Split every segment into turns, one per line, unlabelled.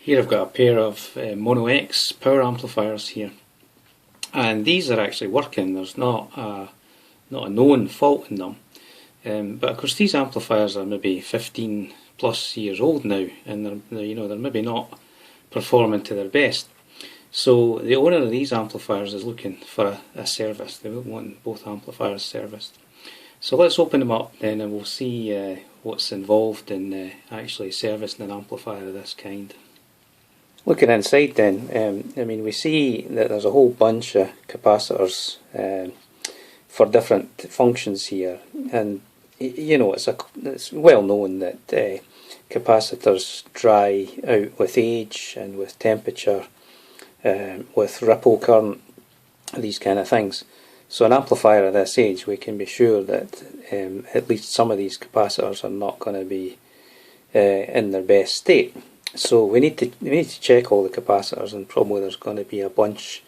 Here I've got a pair of Mono X power amplifiers here, and these are actually working. There's not a known fault in them, but of course these amplifiers are maybe 15 plus years old now, and they're maybe not performing to their best. So the owner of these amplifiers is looking for a service. They want both amplifiers serviced. So let's open them up then, and we'll see what's involved in actually servicing an amplifier of this kind. Looking inside then, we see that there's a whole bunch of capacitors for different functions here, and it's well known that capacitors dry out with age and with temperature, with ripple current, these kind of things. So an amplifier of this age, we can be sure that at least some of these capacitors are not going to be in their best state. So we need to check all the capacitors, and probably there's going to be a bunch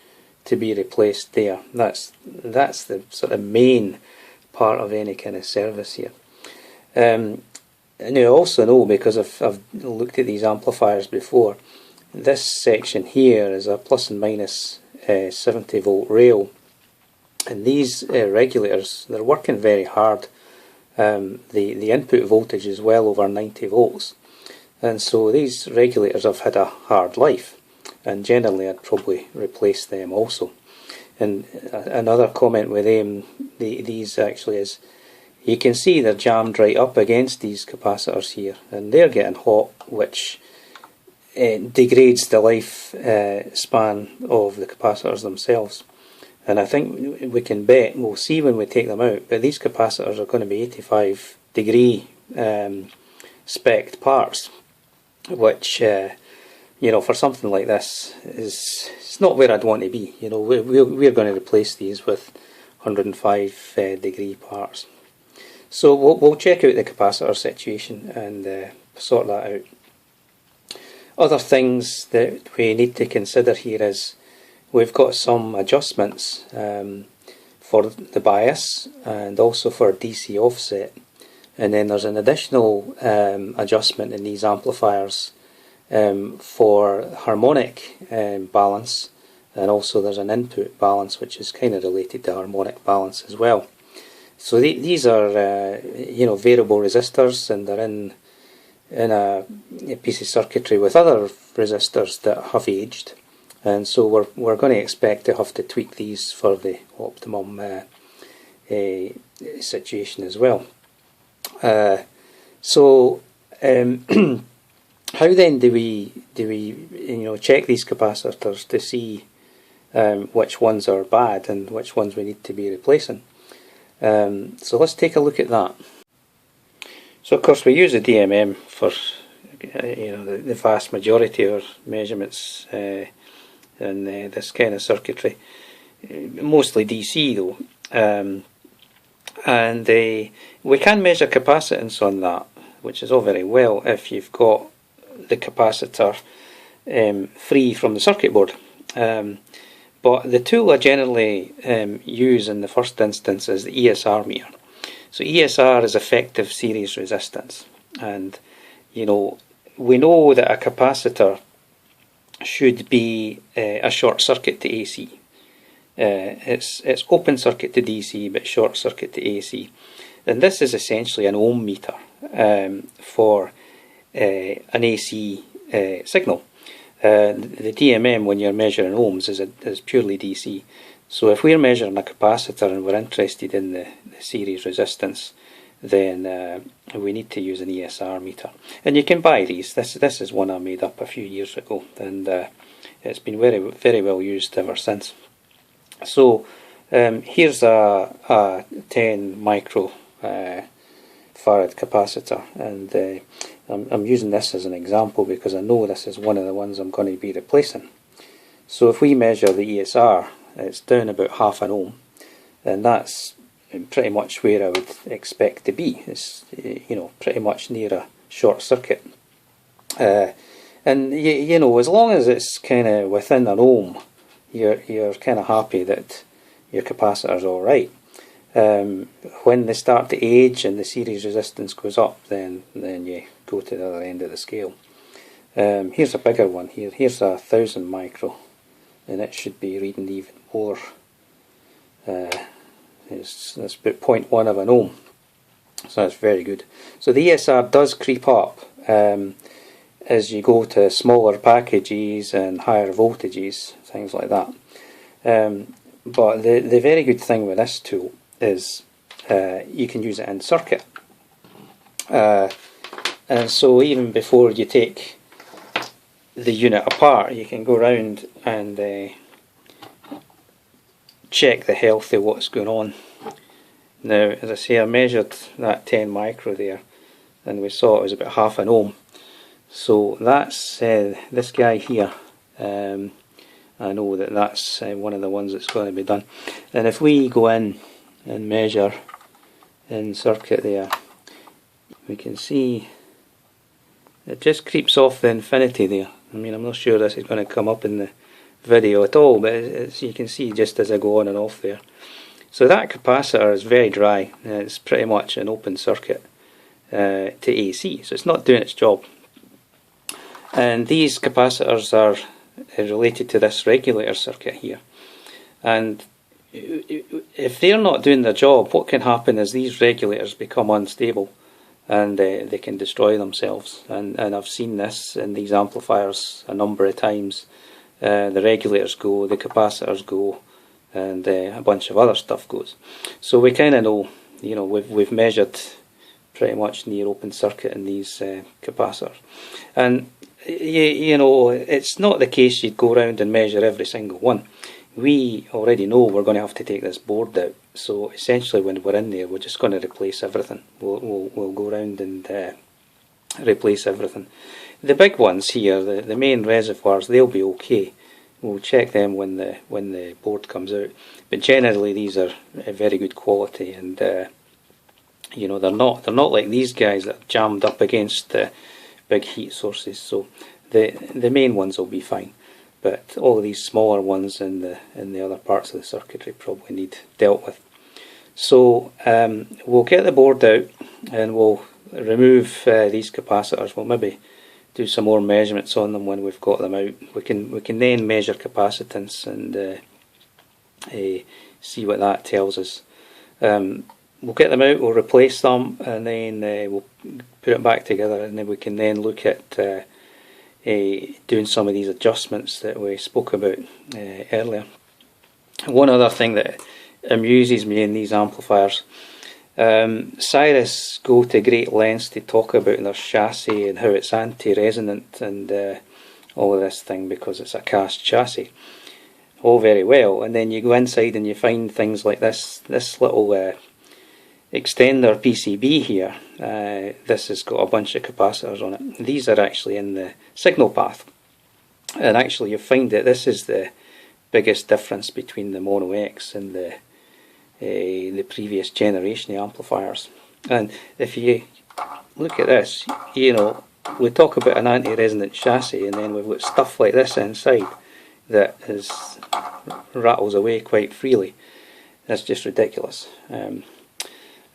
to be replaced there. That's the sort of main part of any kind of service here. And you also know, because I've looked at these amplifiers before, this section here is a plus and minus 70 volt rail, and these regulators, they're working very hard. The input voltage is well over 90 volts. And so these regulators have had a hard life, and generally I'd probably replace them also. And another comment with these actually is, you can see they're jammed right up against these capacitors here, and they're getting hot, which degrades the life span of the capacitors themselves. And I think we can bet, we'll see when we take them out, but these capacitors are going to be 85 degree spec'd parts, which for something like this it's not where I'd want to be. We're going to replace these with 105 degree parts. So we'll check out the capacitor situation and sort that out. Other things that we need to consider here is we've got some adjustments for the bias and also for DC offset. And then there's an additional adjustment in these amplifiers for harmonic balance, and also there's an input balance which is kind of related to harmonic balance as well. So these are variable resistors, and they're in a piece of circuitry with other resistors that have aged, and so we're going to expect to have to tweak these for the optimum situation as well. How then do we check these capacitors to see which ones are bad and which ones we need to be replacing? So let's take a look at that. So of course we use a DMM for the vast majority of our measurements in this kind of circuitry, mostly DC though. And we can measure capacitance on that, which is all very well if you've got the capacitor free from the circuit board. But the tool I generally use in the first instance is the ESR Mirror. So ESR is effective series resistance, and we know that a capacitor should be a short circuit to AC. It's open circuit to DC but short circuit to AC, and this is essentially an ohm meter for an AC signal. The DMM, when you're measuring ohms, is purely DC. So if we're measuring a capacitor and we're interested in the series resistance, then we need to use an ESR meter. And you can buy these. This is one I made up a few years ago, and it's been very, very well used ever since. So here's a 10 micro farad capacitor, and I'm using this as an example because I know this is one of the ones I'm going to be replacing. So if we measure the ESR, it's down about half an ohm, and that's pretty much where I would expect to be. It's pretty much near a short circuit, and as long as it's kind of within an ohm, you're kind of happy that your capacitor's all right. When they start to age and the series resistance goes up, then you go to the other end of the scale. Here's a bigger one here. Here's a 1000 micro, and it should be reading even more. That's about 0.1 of an ohm, so that's very good. So the ESR does creep up as you go to smaller packages and higher voltages, things like that. But the very good thing with this tool is you can use it in circuit. And so even before you take the unit apart, you can go around and check the health of what's going on. Now, as I say, I measured that 10 micro there, and we saw it was about half an ohm. So that's this guy here. I know that that's one of the ones that's going to be done. And if we go in and measure in circuit there, we can see it just creeps off the infinity there. I mean, I'm not sure this is going to come up in the video at all, but as you can see just as I go on and off there. So that capacitor is very dry. It's pretty much an open circuit to AC, so it's not doing its job. And these capacitors are related to this regulator circuit here. And if they're not doing their job, what can happen is these regulators become unstable, and they can destroy themselves. And I've seen this in these amplifiers a number of times. The regulators go, the capacitors go, and a bunch of other stuff goes. So we kind of know, we've measured pretty much near open circuit in these capacitors. And it's not the case you'd go around and measure every single one. We already know we're going to have to take this board out. So essentially, when we're in there, we're just going to replace everything. We'll go around and replace everything. The big ones here, the main reservoirs, they'll be okay. We'll check them when the board comes out. But generally, these are very good quality, and they're not like these guys that are jammed up against big heat sources. So the main ones will be fine. But all of these smaller ones in the other parts of the circuitry probably need dealt with. So we'll get the board out and we'll remove these capacitors. We'll maybe do some more measurements on them when we've got them out. We can then measure capacitance and see what that tells us. We'll get them out, we'll replace them, and then we'll put it back together, and then we can then look at doing some of these adjustments that we spoke about earlier. One other thing that amuses me in these amplifiers, Cyrus go to great lengths to talk about their chassis and how it's anti-resonant and all of this thing because it's a cast chassis. All very well, and then you go inside and you find things like this little extender PCB here. This has got a bunch of capacitors on it. These are actually in the signal path, and actually you find that this is the biggest difference between the Mono X and the previous generation of amplifiers. And if you look at this, we talk about an anti-resonant chassis, and then we've got stuff like this inside that rattles away quite freely. That's just ridiculous.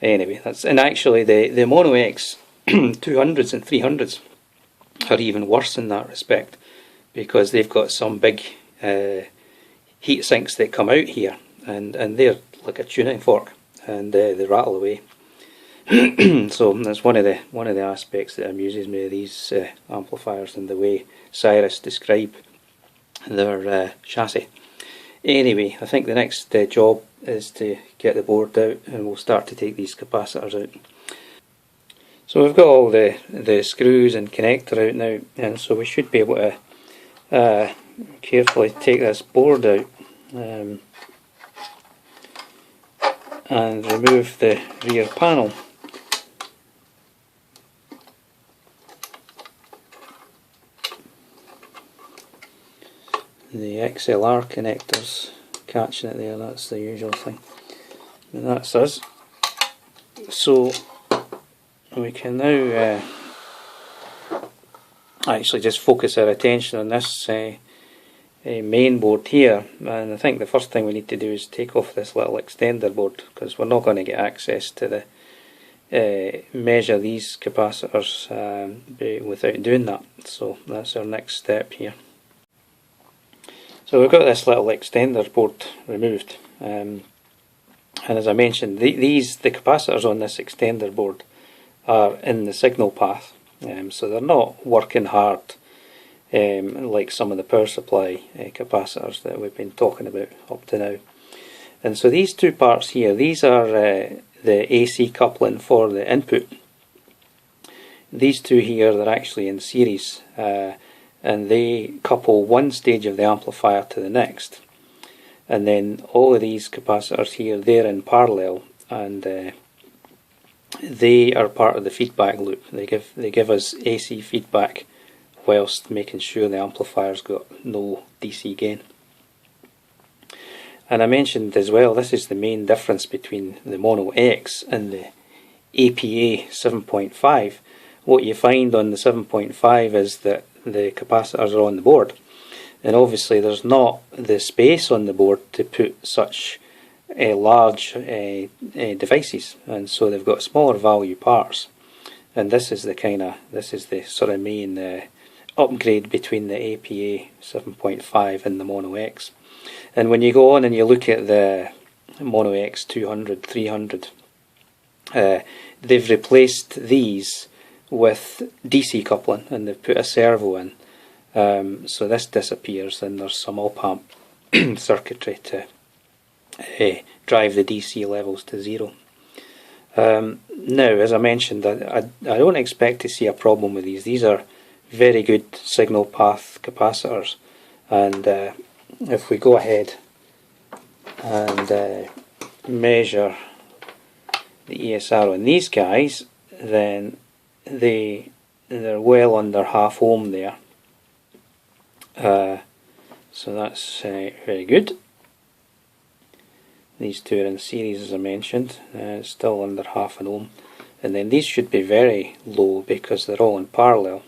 Anyway, and actually the Mono X 200s and 300s are even worse in that respect, because they've got some big heat sinks that come out here, and they're like a tuning fork, and they rattle away. So that's one of the aspects that amuses me of these amplifiers, and the way Cyrus describe their chassis. Anyway, I think the next job is to get the board out, and we'll start to take these capacitors out. So we've got all the screws and connector out now, and so we should be able to carefully take this board out and remove the rear panel. The XLR connectors catching it there, that's the usual thing. And that's us. So we can now actually just focus our attention on this main board here, and I think the first thing we need to do is take off this little extender board, because we're not going to get access to measure these capacitors without doing that. So that's our next step here. So we've got this little extender board removed, and as I mentioned, the capacitors on this extender board are in the signal path, so they're not working hard like some of the power supply capacitors that we've been talking about up to now. And so these two parts here, these are the AC coupling for the input. These two here, they're actually in series, and they couple one stage of the amplifier to the next. And then all of these capacitors here, they're in parallel, and they are part of the feedback loop. They give us AC feedback whilst making sure the amplifier's got no DC gain. And I mentioned as well, this is the main difference between the Mono X and the APA 7.5. What you find on the 7.5 is that the capacitors are on the board, and obviously there's not the space on the board to put such large devices, and so they've got smaller value parts. And this is the sort of main upgrade between the APA 7.5 and the Mono X. And when you go on and you look at the Mono X 200, 300, they've replaced these with DC coupling, and they've put a servo in. So this disappears, and there's some op-amp circuitry to drive the DC levels to zero. Now, as I mentioned, I don't expect to see a problem with these. These are very good signal path capacitors, and if we go ahead and measure the ESR on these guys, then they're well under half ohm there. So that's very good. These two are in series, as I mentioned, still under half an ohm. And then these should be very low because they're all in parallel.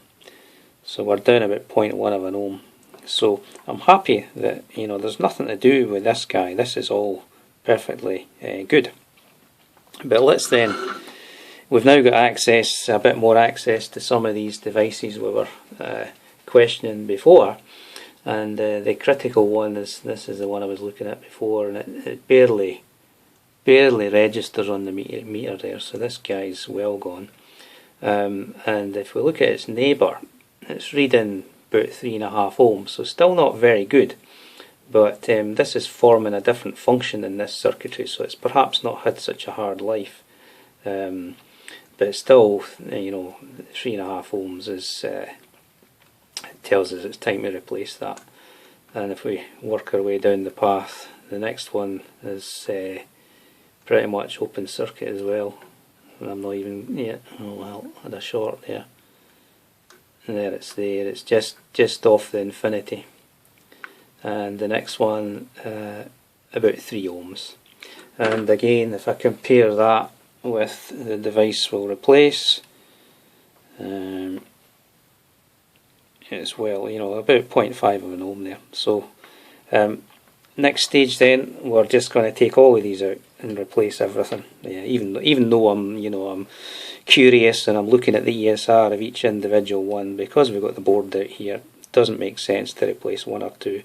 So we're down about 0.1 of an ohm. So I'm happy that, there's nothing to do with this guy. This is all perfectly good. But we've now got access, a bit more access to some of these devices we were questioning before. And the critical one is, this is the one I was looking at before, and it barely registers on the meter there, so this guy's well gone. And if we look at its neighbour, it's reading about 3.5 ohms, so still not very good, but this is forming a different function in this circuitry, so it's perhaps not had such a hard life. But still, 3.5 ohms is tells us it's time to replace that. And if we work our way down the path, the next one is pretty much open circuit as well. And I'm not even yet. Oh well, had a short there. And there, it's just off the infinity. And the next one about 3 ohms. And again, if I compare that with the device we'll replace, it's well, about 0.5 of an ohm there. So next stage then, we're just going to take all of these out and replace everything. Yeah, even though I'm curious and I'm looking at the ESR of each individual one, because we've got the board out here, it doesn't make sense to replace one or two.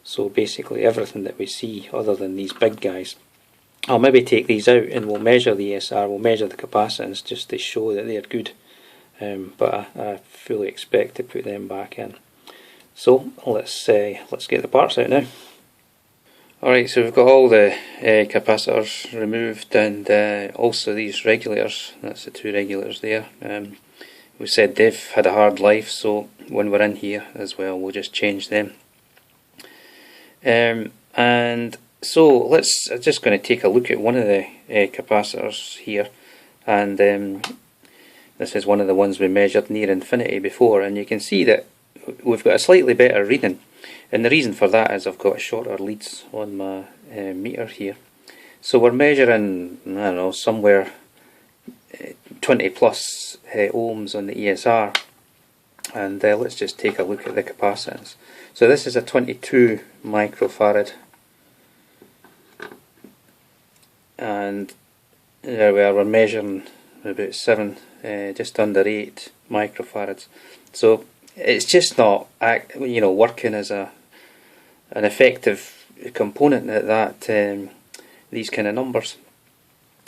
So basically everything that we see other than these big guys, I'll maybe take these out and we'll measure the ESR, we'll measure the capacitance just to show that they're good. But I fully expect to put them back in. So let's get the parts out now. Alright, so we've got all the capacitors removed, and also these regulators. That's the 2 regulators there. We said they've had a hard life, so when we're in here as well, we'll just change them. And so I'm just going to take a look at one of the capacitors here, and this is one of the ones we measured near infinity before, and you can see that we've got a slightly better reading, and the reason for that is I've got shorter leads on my meter here. So we're measuring, I don't know, somewhere 20 plus ohms on the ESR, and let's just take a look at the capacitance. So this is a 22 microfarad, and there we are, we're measuring about 7, just under 8 microfarads. So it's just not, working as an effective component at that these kind of numbers.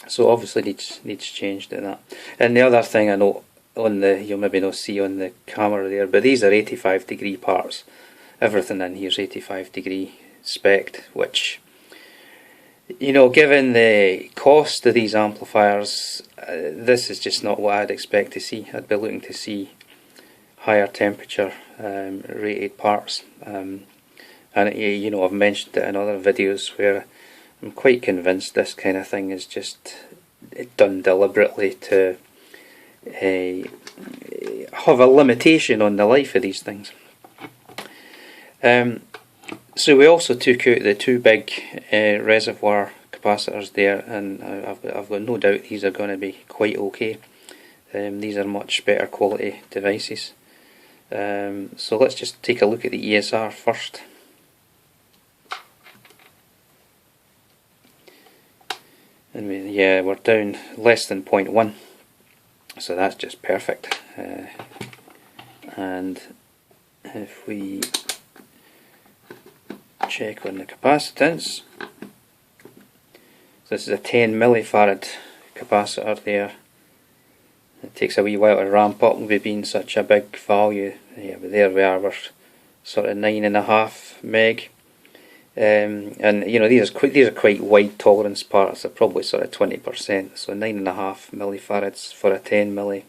So obviously needs changed at that. And the other thing I know on you'll maybe not see on the camera there, but these are 85 degree parts. Everything in here is 85 degree spec'd, which, given the cost of these amplifiers, this is just not what I'd expect to see. I'd be looking to see higher temperature rated parts. And I've mentioned it in other videos where I'm quite convinced this kind of thing is just done deliberately to have a limitation on the life of these things. So we also took out the 2 big reservoir capacitors there, and I've got no doubt these are going to be quite okay. These are much better quality devices. So let's just take a look at the ESR first. And we're down less than 0.1, so that's just perfect. And if we check on the capacitance, so this is a 10 millifarad capacitor there. It takes a wee while to ramp up with being such a big value. Yeah, but there we are, we're sort of 9.5 meg. And these are quite wide tolerance parts. They're probably sort of 20%. So 9.5 millifarads for a 10 milli.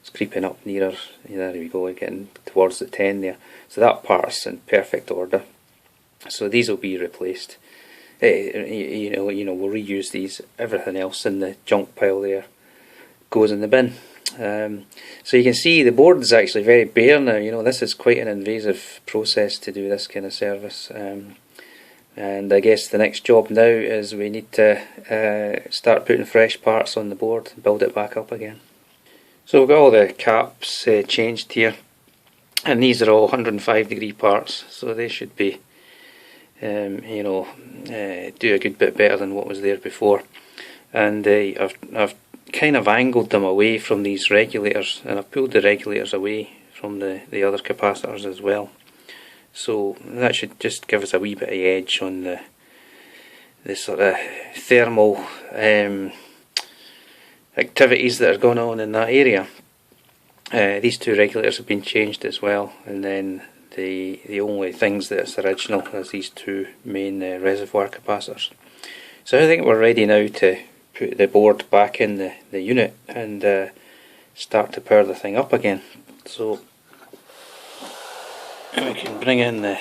It's creeping up nearer. There we go, getting towards the 10 there. So that part's in perfect order. So these will be replaced. We'll reuse these. Everything else in the junk pile there goes in the bin. So you can see the board is actually very bare now. This is quite an invasive process to do this kind of service. And I guess the next job now is we need to start putting fresh parts on the board and build it back up again. So we've got all the caps changed here, and these are all 105 degree parts, so they should be do a good bit better than what was there before. And I've kind of angled them away from these regulators, and I've pulled the regulators away from the other capacitors as well. So that should just give us a wee bit of edge on the sort of thermal activities that are going on in that area. These 2 regulators have been changed as well, and then the only things that's original is these 2 main reservoir capacitors. So I think we're ready now to put the board back in the unit and start to power the thing up again. So we can bring in the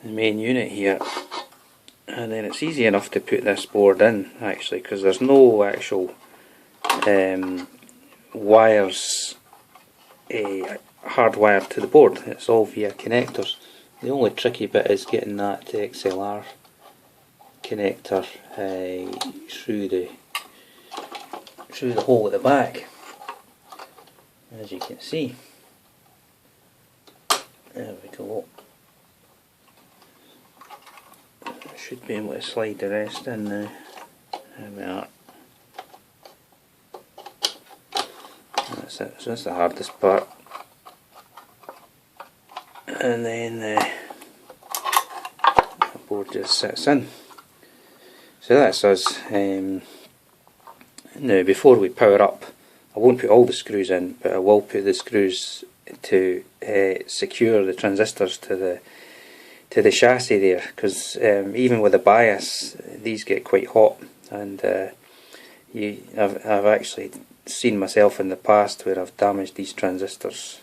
main unit here, and then it's easy enough to put this board in actually, because there's no actual wires hardwired to the board. It's all via connectors. The only tricky bit is getting that XLR connector through the hole at the back, as you can see. There we go. I should be able to slide the rest in now. There we are. That's it. So that's the hardest part. And then the board just sits in. So that's us. Now before we power up, I won't put all the screws in, but I will put the screws to secure the transistors to the chassis there, because even with a bias these get quite hot, and I've actually seen myself in the past where I've damaged these transistors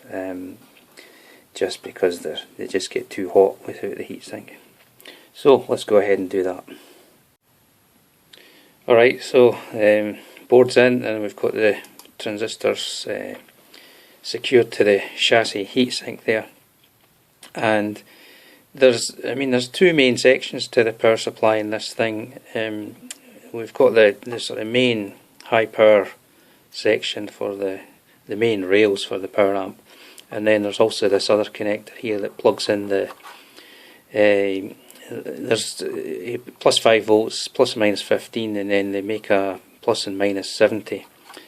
just because they just get too hot without the heatsink. So let's go ahead and do that. Alright, so board's in, and we've got the transistors secured to the chassis heatsink there, and there's 2 main sections to the power supply in this thing. We've got the sort of main high power section for the main rails for the power amp, and then there's also this other connector here that plugs in the there's plus 5 volts, plus or minus 15, and then they make a plus and minus 70.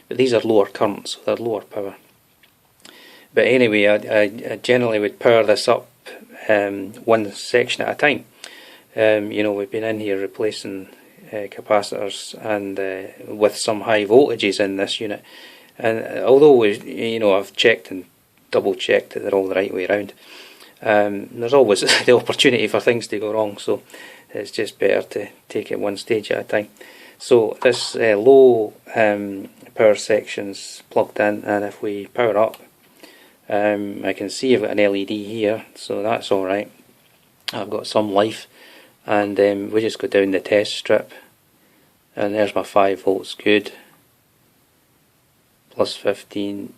but these are lower current, so they're lower power. But anyway, I generally would power this up one section at a time. You know, we've been in here replacing capacitors and with some high voltages in this unit, and although you know, I've checked and double checked that they're all the right way around, there's always the opportunity for things to go wrong, so it's just better to take it one stage at a time. So this low power section's plugged in, and if we power up, I can see I've got an LED here, so that's alright. I've got some life, and we just go down the test strip, and there's my 5 volts, good, plus 15,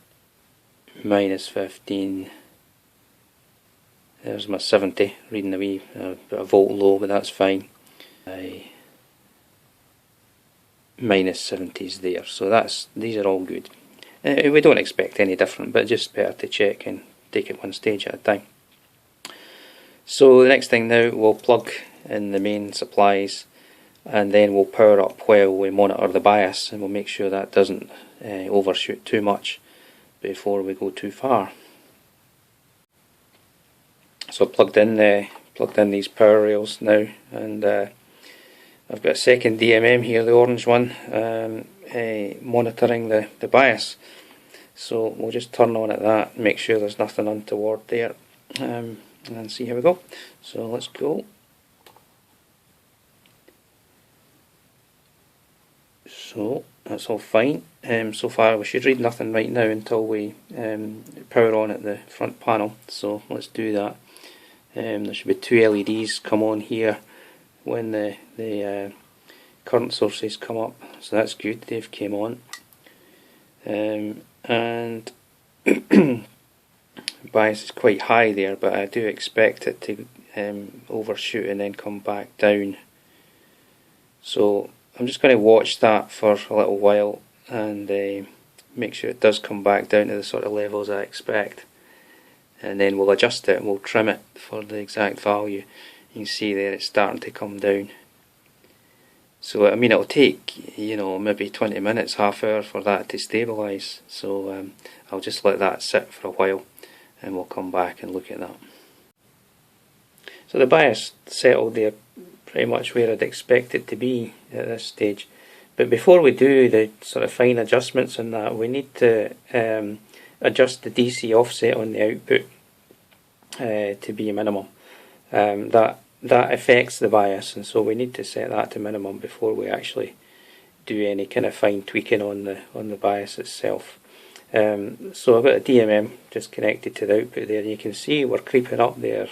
minus 15, there's my 70, reading a wee bit of volt low, but that's fine. Minus 70 is there, so these are all good. We don't expect any different, but just better to check and take it one stage at a time. So the next thing now, we'll plug in the main supplies, and then we'll power up while we monitor the bias, and we'll make sure that doesn't overshoot too much before we go too far. So I've plugged in these power rails now, and I've got a second DMM here, the orange one, monitoring the bias. So we'll just turn on at that, make sure there's nothing untoward there, and then see how we go. So let's go. So that's all fine. So far we should read nothing right now until we power on at the front panel. So let's do that. There should be 2 LEDs come on here when the current sources come up, so that's good, they've came on. And bias is quite high there, but I do expect it to overshoot and then come back down. So I'm just going to watch that for a little while and make sure it does come back down to the sort of levels I expect, and then we'll adjust it and we'll trim it for the exact value. You can see there it's starting to come down. So I mean, it'll take, you know, maybe 20 minutes, half hour for that to stabilise. So I'll just let that sit for a while and we'll come back and look at that. So the bias settled there pretty much where I'd expect it to be at this stage. But before we do the sort of fine adjustments on that, we need to adjust the DC offset on the output to be a minimum. That affects the bias, and so we need to set that to minimum before we actually do any kind of fine tweaking on the bias itself. So I've got a DMM just connected to the output there, and you can see we're creeping up there.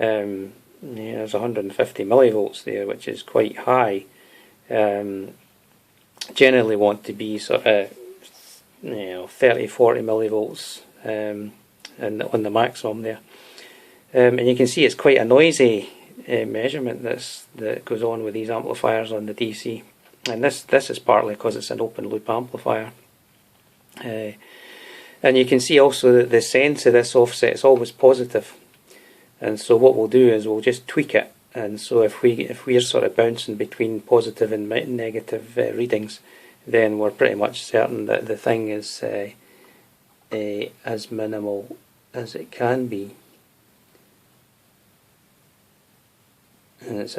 Yeah, there's 150 millivolts there, which is quite high. Generally want to be sort of 30-40 millivolts and on the maximum there. And you can see it's quite a noisy measurement that goes on with these amplifiers on the DC, and this is partly because it's an open loop amplifier. And you can see also that the sense of this offset is always positive, and so what we'll do is we'll just tweak it. And so if we're sort of bouncing between positive and negative readings, then we're pretty much certain that the thing is as minimal as it can be. And it's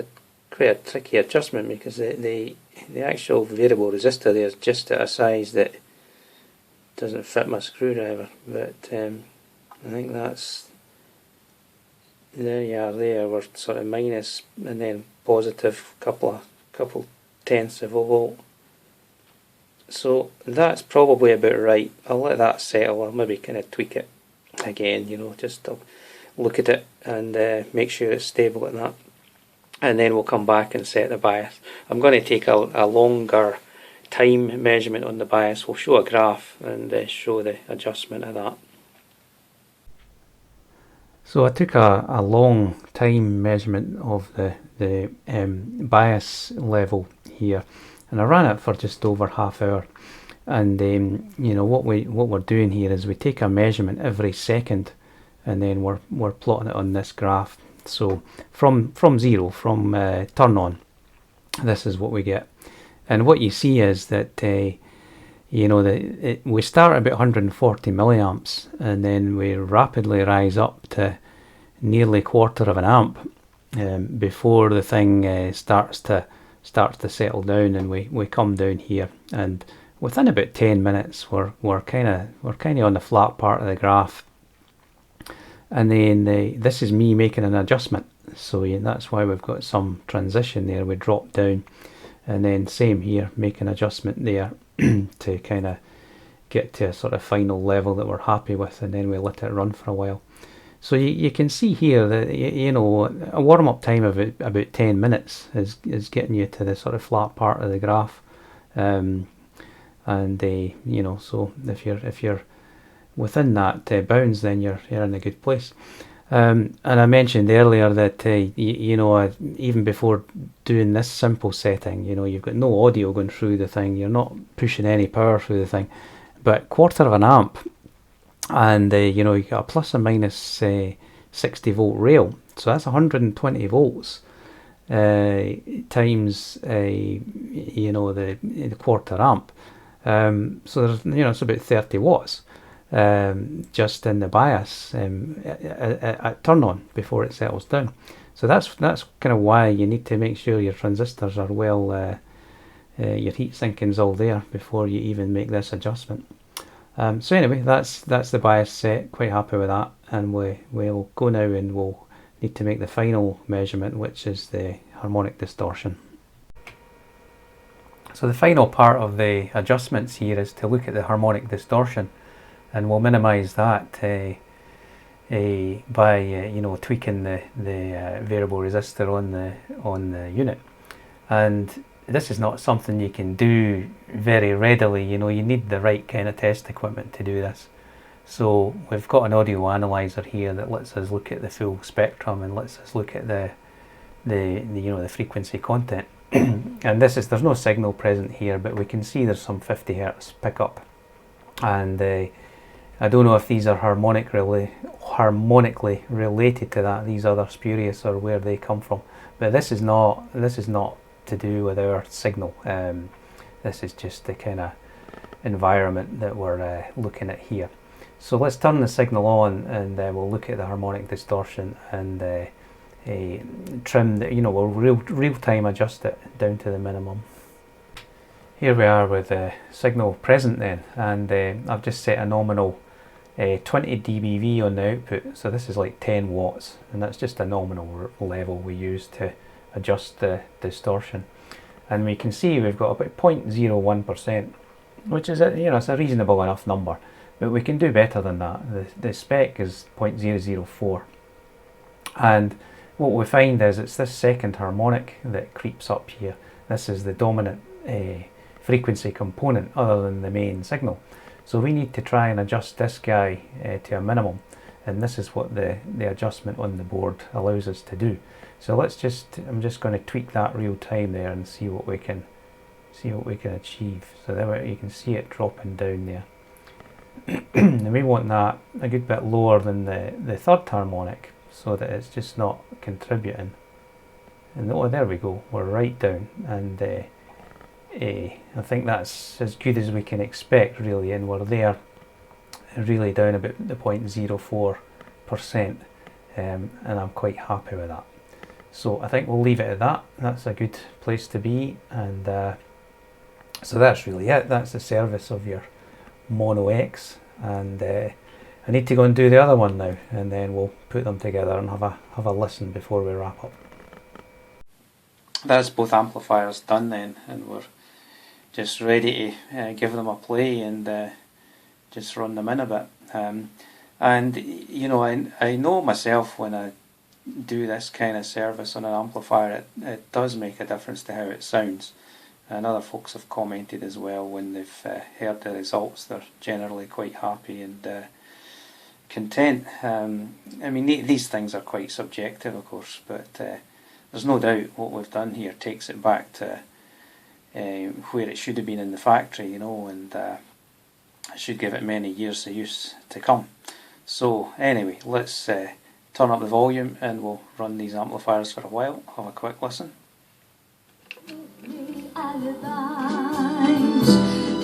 quite a tricky adjustment because the actual variable resistor there is just at a size that doesn't fit my screwdriver, but I think that's, there you are there, we're sort of minus and then positive couple tenths of a volt. So that's probably about right. I'll let that settle. I'll maybe kind of tweak it again, just to look at it and make sure it's stable at that. And then we'll come back and set the bias. I'm going to take a longer time measurement on the bias. We'll show a graph and show the adjustment of that. So I took a long time measurement of the bias level here, and I ran it for just over half hour. And what we're doing here is we take a measurement every second, and then we're plotting it on this graph. So from zero, from turn on, this is what we get. And what you see is that you know, we start at about 140 milliamps, and then we rapidly rise up to nearly a quarter of an amp before the thing starts to settle down, and we come down here, and within about 10 minutes we're kind of on the flat part of the graph. And then this is me making an adjustment, so that's why we've got some transition there. We drop down, and then same here, make an adjustment there to kind of get to a sort of final level that we're happy with, and then we let it run for a while. So you can see here that, you know, a warm-up time of about 10 minutes is getting you to the sort of flat part of the graph, and you know, so if you're within that bounds, then you're in a good place. And I mentioned earlier that you know, even before doing this simple setting, you know, you've got no audio going through the thing, you're not pushing any power through the thing, but quarter of an amp, and you know, you got a plus or minus 60 volt rail, so that's 120 volts times you know, the quarter amp. So there's, you know, it's about 30 watts just in the bias at turn on before it settles down. So that's kind of why you need to make sure your transistors are well, your heat sinking's all there before you even make this adjustment. So anyway, that's the bias set. Quite happy with that, and we'll go now and we'll need to make the final measurement, which is the harmonic distortion. So the final part of the adjustments here is to look at the harmonic distortion, and we'll minimise that by you know, tweaking the variable resistor on the unit. And this is not something you can do very readily. You know, you need the right kind of test equipment to do this. So we've got an audio analyzer here that lets us look at the full spectrum and lets us look at the you know, the frequency content. And there's no signal present here, but we can see there's some 50 Hertz pickup, and I don't know if these are harmonically related to that, these other spurious, or where they come from. But this is not to do with our signal. This is just the kind of environment that we're looking at here. So let's turn the signal on, and we'll look at the harmonic distortion and trim the, you know, we'll real time adjust it down to the minimum. Here we are with the signal present then, and I've just set a nominal 20 dBV on the output, so this is like 10 watts, and that's just a nominal level we use to adjust the distortion. And we can see we've got about 0.01%, which is it's a reasonable enough number, but we can do better than that. The spec is 0.004, and what we find is it's this second harmonic that creeps up here. This is the dominant frequency component other than the main signal. So we need to try and adjust this guy to a minimum, and this is what the adjustment on the board allows us to do. So I'm just going to tweak that real time there and see what we can achieve. So there you can see it dropping down there. And we want that a good bit lower than the third harmonic, so that it's just not contributing. And oh, there we go, we're right down, and I think that's as good as we can expect really, and we're there really down about the 0.04%, and I'm quite happy with that. So I think we'll leave it at that. That's a good place to be, and so that's really it. That's the service of your Mono X, and I need to go and do the other one now, and then we'll put them together and have a listen before we wrap up. That's both amplifiers done then, and we're just ready to give them a play and just run them in a bit. And you know, I know myself when I do this kind of service on an amplifier, it does make a difference to how it sounds. And other folks have commented as well when they've heard the results. They're generally quite happy and content. I mean, these things are quite subjective, of course, but there's no doubt what we've done here takes it back to where it should have been in the factory, you know, and it should give it many years of use to come. So anyway, let's turn up the volume and we'll run these amplifiers for a while. Have a quick listen.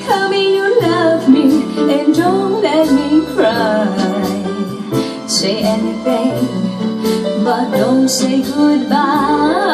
Tell me you cry. Say anything, but don't say goodbye.